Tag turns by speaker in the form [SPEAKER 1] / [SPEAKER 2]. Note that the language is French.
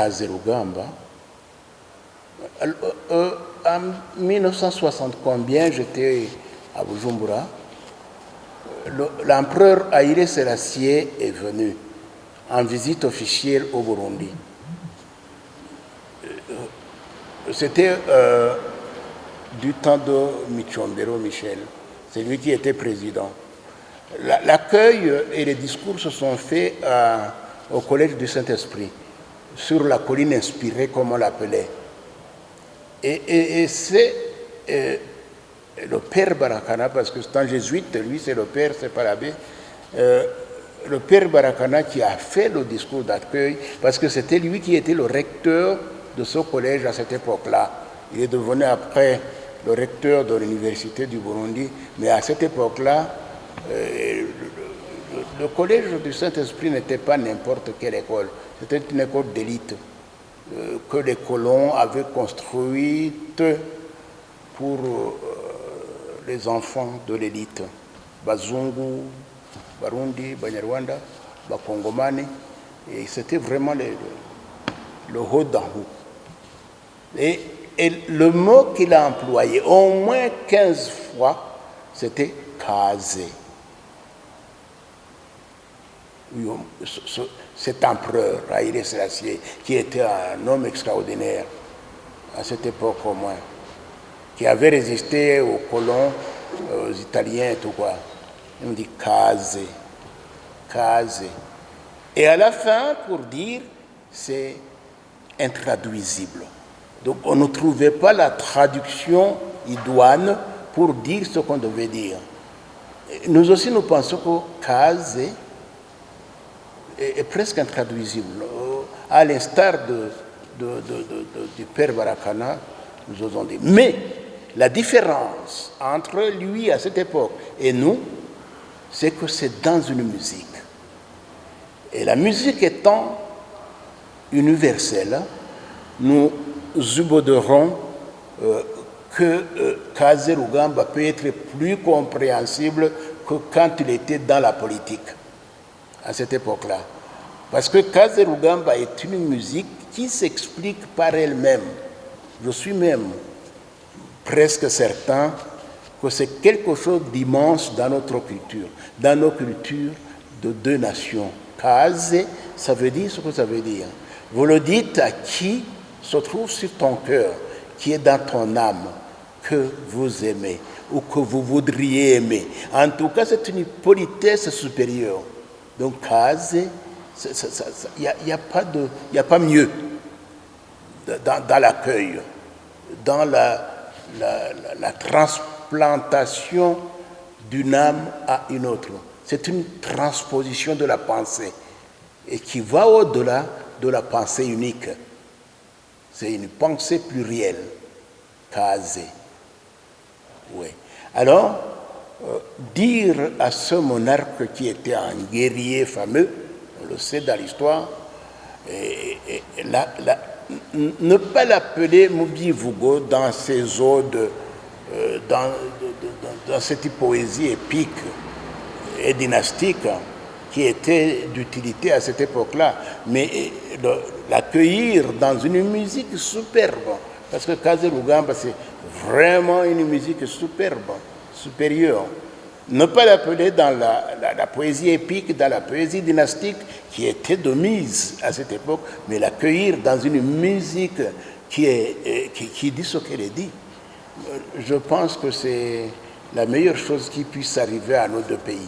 [SPEAKER 1] Kazerugamba. En 1960 combien, j'étais à Bujumbura, l'empereur Haïlé Sélassié est venu en visite officielle au Burundi. C'était du temps de Michombero Michel, c'est lui qui était président. L'accueil et les discours se sont faits au Collège du Saint-Esprit, sur la colline inspirée, comme on l'appelait. Et c'est le père Barakana, parce que c'est un jésuite, lui c'est le père, c'est pas l'abbé, le père Barakana qui a fait le discours d'accueil, parce que c'était lui qui était le recteur de ce collège à cette époque-là. Il est devenu après le recteur de l'université du Burundi, mais à cette époque-là, le collège du Saint-Esprit n'était pas n'importe quelle école, c'était une école d'élite que les colons avaient construite pour les enfants de l'élite. Bazungu, Barundi, Banyarwanda, Bakongomani, et c'était vraiment le haut d'en haut. Et le mot qu'il a employé au moins 15 fois, c'était Kaze. Cet empereur, Haïlé Sélassié, qui était un homme extraordinaire, à cette époque au moins, qui avait résisté aux colons, aux Italiens et tout quoi. Il me dit Kaze, Kaze. Et à la fin, pour dire, c'est intraduisible. Donc on ne trouvait pas la traduction idoine pour dire ce qu'on devait dire. Nous aussi, nous pensons que Kaze est presque intraduisible. À l'instar du père Barakana, nous osons dire. Mais la différence entre lui à cette époque et nous, c'est que c'est dans une musique. Et la musique étant universelle, nous suboderons que Kazerugamba peut être plus compréhensible que quand il était dans la politique, à cette époque-là. Parce que Kazerugamba est une musique qui s'explique par elle-même. Je suis même presque certain que c'est quelque chose d'immense dans notre culture, dans nos cultures de deux nations. Kaze, ça veut dire ce que ça veut dire. Vous le dites à qui se trouve sur ton cœur, qui est dans ton âme, que vous aimez ou que vous voudriez aimer. En tout cas, c'est une politesse supérieure. Donc, Kaze, il n'y a pas mieux dans l'accueil, dans la transplantation d'une âme à une autre. C'est une transposition de la pensée et qui va au-delà de la pensée unique. C'est une pensée plurielle, Kaze. Oui. Alors, dire à ce monarque qui était un guerrier fameux, on le sait dans l'histoire, ne pas l'appeler Mubivugo dans ses odes, dans cette poésie épique et dynastique qui était d'utilité à cette époque-là, mais l'accueillir dans une musique superbe, parce que Kazerugamba, c'est vraiment une musique superbe, supérieure. Ne pas l'appeler dans la poésie épique, dans la poésie dynastique, qui était de mise à cette époque, mais l'accueillir dans une musique qui dit ce qu'elle dit. Je pense que c'est la meilleure chose qui puisse arriver à nos deux pays.